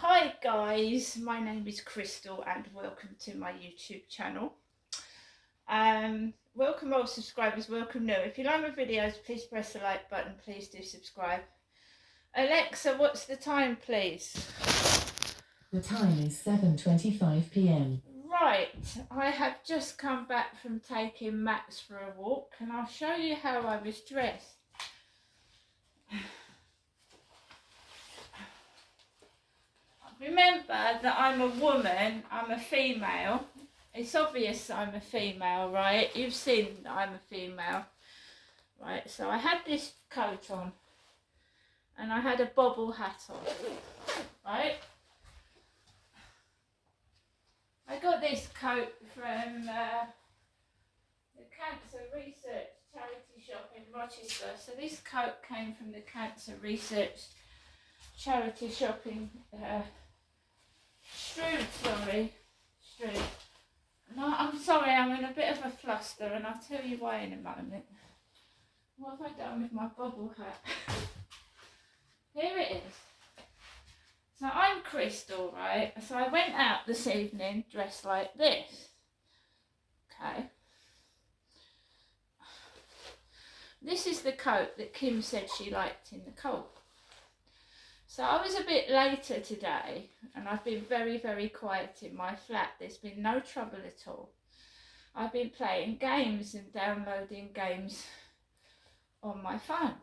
Hi guys, my name is Crystal and welcome to my YouTube channel. Welcome old subscribers, welcome new. If you like my videos, please press the like button, please do subscribe. Alexa, what's the time please? The time is 7:25 p.m. Right, I have just come back from taking Max for a walk and I'll show you how I was dressed. Remember that I'm a woman, I'm a female. It's obvious I'm a female, right? You've seen that I'm a female. Right, so I had this coat on and I had a bobble hat on, right? I got this coat from the Cancer Research charity shop in Rochester. So this coat came from the Cancer Research charity shop in Strood. No, I'm sorry, I'm in a bit of a fluster and I'll tell you why in a moment. What have I done with my bobble hat? Here it is. So I'm Crystal, right? So I went out this evening dressed like this. Okay. This is the coat that Kim said she liked in the cold. So I was a bit later today and I've been very, very quiet in my flat. There's been no trouble at all. I've been playing games and downloading games on my phone.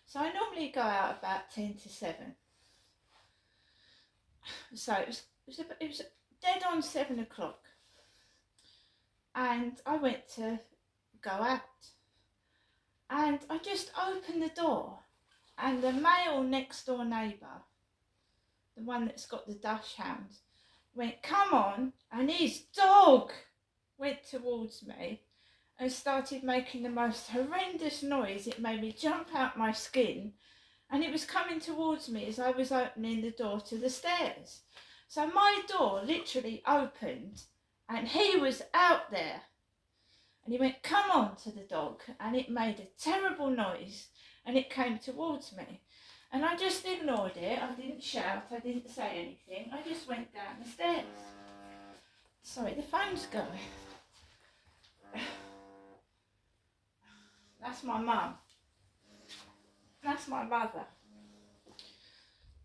So I normally go out about 10 to 7. So it was dead on 7 o'clock. And I went to go out. And I just opened the door. And the male next door neighbour, the one that's got the dachshund, went, "Come on," and his dog went towards me and started making the most horrendous noise. It made me jump out my skin, and it was coming towards me as I was opening the door to the stairs. So my door literally opened and he was out there, and he went, "Come on," to the dog, and it made a terrible noise and it came towards me. And I just ignored it. I didn't shout, I didn't say anything. I just went down the stairs. Sorry, the phone's going. That's my mum. That's my mother.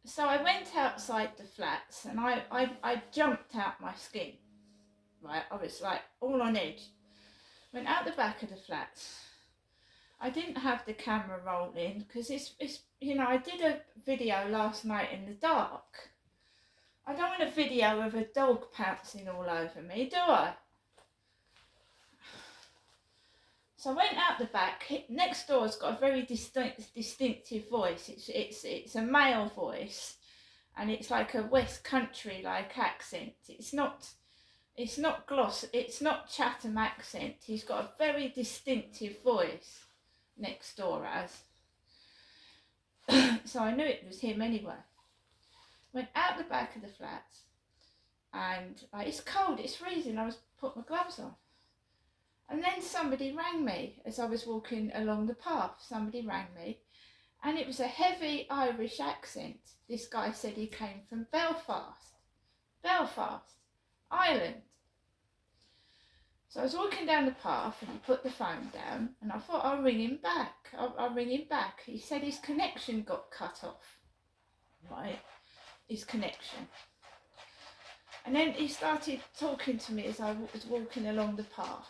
So I went outside the flats and I jumped out my skin. Right, I was like all on edge. Went out the back of the flats. I didn't have the camera rolling because it's you know, I did a video last night in the dark. I don't want a video of a dog pouncing all over me, do I? So I went out the back. Next door's got a very distinctive voice. It's a male voice, and it's like a West Country like accent. It's not gloss. It's not Chatham accent. He's got a very distinctive voice. Next door as. So I knew it was him anyway. Went out the back of the flats, and it's cold. It's freezing. I was put my gloves on. And then somebody rang me as I was walking along the path. Somebody rang me, and it was a heavy Irish accent. This guy said he came from Belfast, Ireland. So I was walking down the path and he put the phone down, and I thought I'll ring him back. I'll ring him back. He said his connection got cut off, right? His connection. And then he started talking to me as I was walking along the path.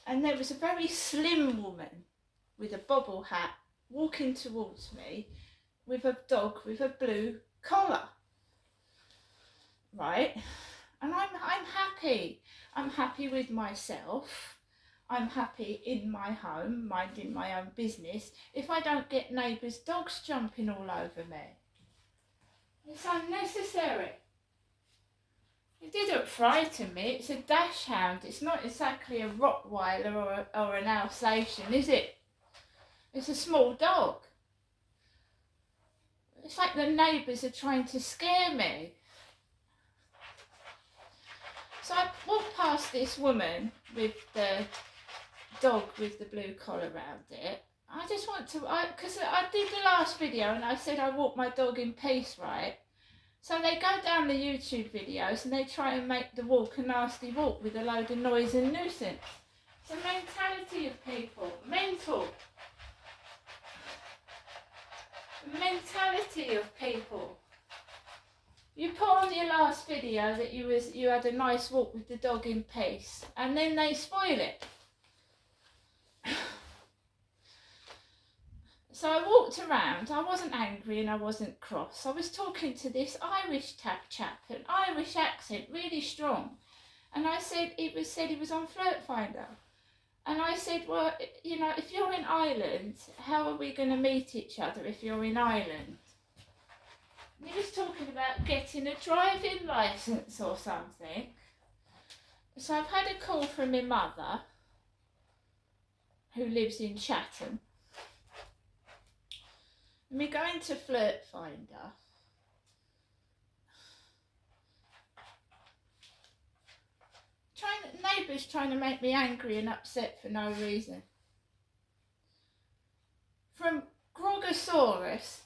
And there was a very slim woman with a bobble hat walking towards me with a dog with a blue collar. Right? And I'm happy. I'm happy with myself. I'm happy in my home, minding my own business, if I don't get neighbours' dogs jumping all over me. It's unnecessary. It didn't frighten me. It's a dachshund. It's not exactly a Rottweiler or an Alsatian, is it? It's a small dog. It's like the neighbours are trying to scare me. So I walked past this woman with the dog with the blue collar around it. I just want to, because I did the last video and I said I walk my dog in peace, right? So they go down the YouTube videos and they try and make the walk a nasty walk with a load of noise and nuisance. It's a mentality of people. Mentality of people. You put on your last video that you had a nice walk with the dog in peace, and then they spoil it. So I walked around. I wasn't angry and I wasn't cross. I was talking to this Irish chap, an Irish accent, really strong. And I said, he was on Flirt Finder. And I said, well, you know, if you're in Ireland, how are we going to meet each other if you're in Ireland? And he was talking about getting a driving licence or something. So I've had a call from my mother, who lives in Chatham. And we're going to Flirt Finder. Neighbours trying to make me angry and upset for no reason. From Grogosaurus,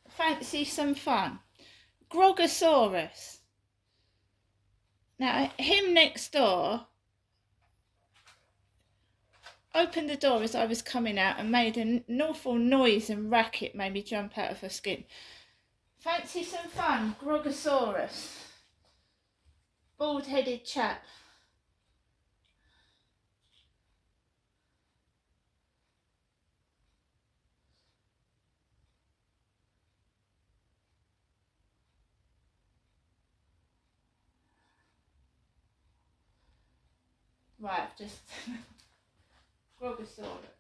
fancy some fun. Grogosaurus. Now, him next door opened the door as I was coming out and made an awful noise and racket, made me jump out of her skin. Fancy some fun, Grogosaurus. Bald-headed chap. Right, I've just... Grogosaurus.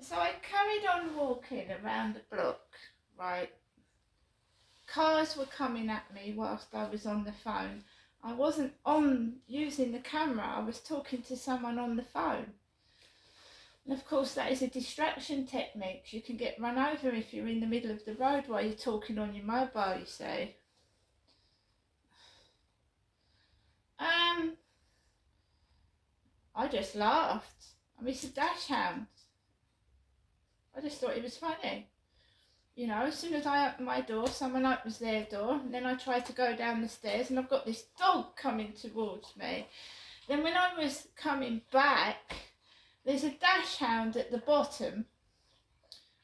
So I carried on walking around the block, right? Cars were coming at me whilst I was on the phone. I wasn't using the camera, I was talking to someone on the phone. And of course that is a distraction technique. You can get run over if you're in the middle of the road while you're talking on your mobile, you see. I just laughed. I mean, it's a dash hound. I just thought it was funny. You know, as soon as I opened my door, someone opens their door, and then I tried to go down the stairs, and I've got this dog coming towards me. Then when I was coming back, there's a dash hound at the bottom.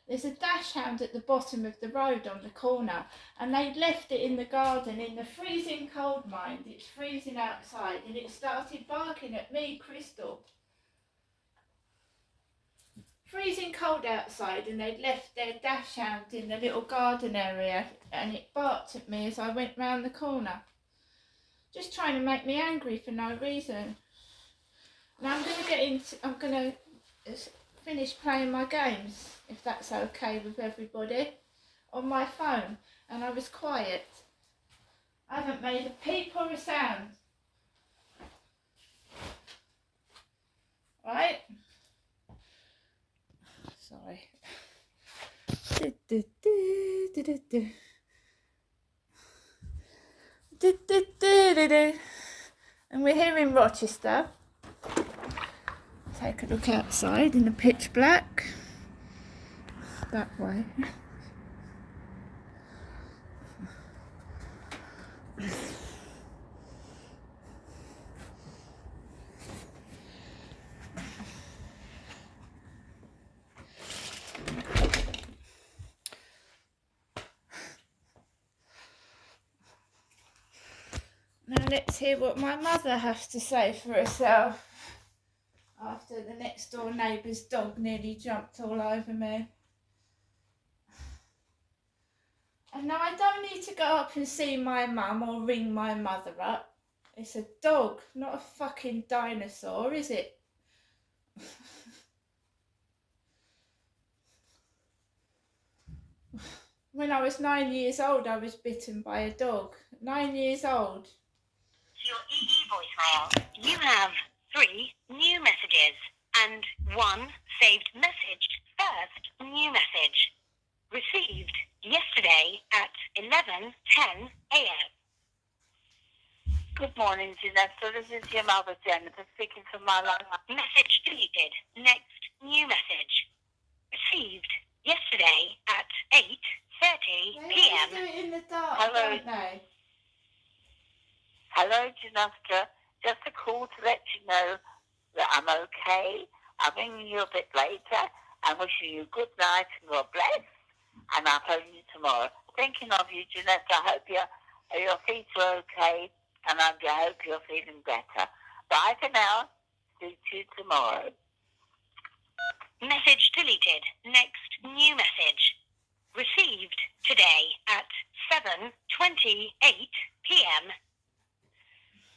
There's a dash hound at the bottom of the road on the corner, and they'd left it in the garden in the freezing cold, mind. It's freezing outside, and it started barking at me, Crystal. Freezing cold outside, and they'd left their dash hound in the little garden area, and it barked at me as I went round the corner. Just trying to make me angry for no reason. Now I'm going to finish playing my games, if that's okay with everybody, on my phone. And I was quiet. I haven't made a peep or a sound. Right? Sorry. And we're here in Rochester. Take a look outside in the pitch black. That way. Now let's hear what my mother has to say for herself after the next door neighbour's dog nearly jumped all over me. And now I don't need to go up and see my mum or ring my mother up. It's a dog, not a fucking dinosaur, is it? When I was 9 years old, I was bitten by a dog. 9 years old. Your EE voicemail. You have 3 new messages and 1 saved message. First new message. Received yesterday at 11:10 a.m. Good morning, Janetta. This is your mother, Jennifer, speaking from my line. Message deleted. Next new message. Received yesterday at 8:30 p.m. p.m. do it in the dark, Hello. don't they? Hello, Janusca. Just a call to let you know that I'm okay. I'm ringing you a bit later. I'm wishing you good night and God bless. And I'll phone you tomorrow. Thinking of you, Janusca. I hope your feet are okay. And I hope you're feeling better. Bye for now. See you tomorrow. Message deleted. Next new message. Received today at 7:28 p.m.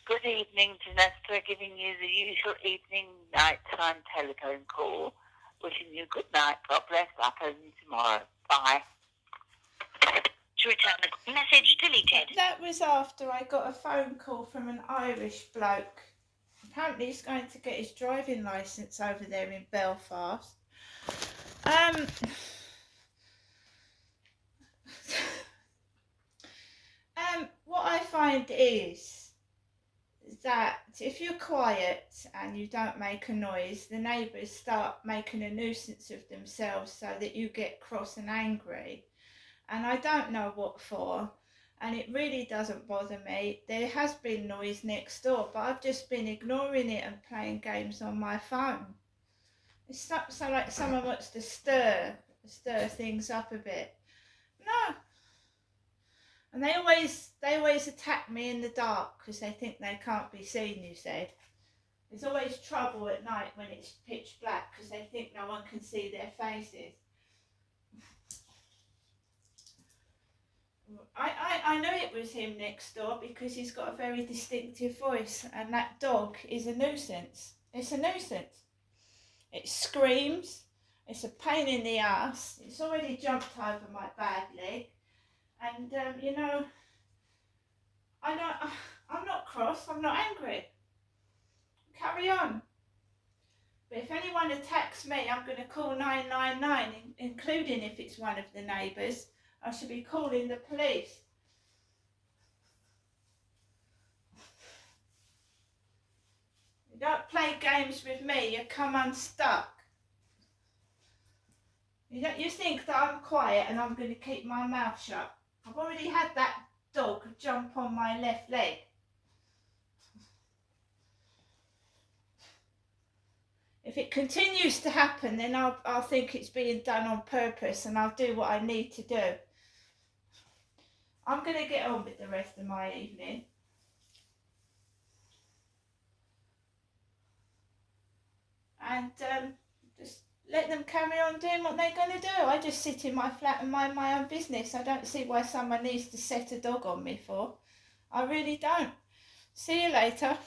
Good evening, Janusca. Giving you the usual evening, nighttime telephone call. Wishing you good night. God bless. I'll phone you tomorrow. Bye. To return the message deleted. That was after I got a phone call from an Irish bloke. Apparently he's going to get his driving licence over there in Belfast. What I find is that if you're quiet and you don't make a noise, the neighbours start making a nuisance of themselves so that you get cross and angry. And I don't know what for, and it really doesn't bother me. There has been noise next door, but I've just been ignoring it and playing games on my phone. It's so like someone wants to stir things up a bit. No. And they always attack me in the dark because they think they can't be seen, you said. There's always trouble at night when it's pitch black because they think no one can see their faces. I know it was him next door because he's got a very distinctive voice, and that dog is a nuisance. It's a nuisance. It screams. It's a pain in the ass. It's already jumped over my bad leg. And, I'm not cross. I'm not angry. Carry on. But if anyone attacks me, I'm going to call 999, including if it's one of the neighbours. I should be calling the police. You don't play games with me, you come unstuck. You think that I'm quiet and I'm going to keep my mouth shut. I've already had that dog jump on my left leg. If it continues to happen, then I'll think it's being done on purpose and I'll do what I need to do. I'm going to get on with the rest of my evening. And just let them carry on doing what they're going to do. I just sit in my flat and mind my own business. I don't see why someone needs to set a dog on me for. I really don't. See you later.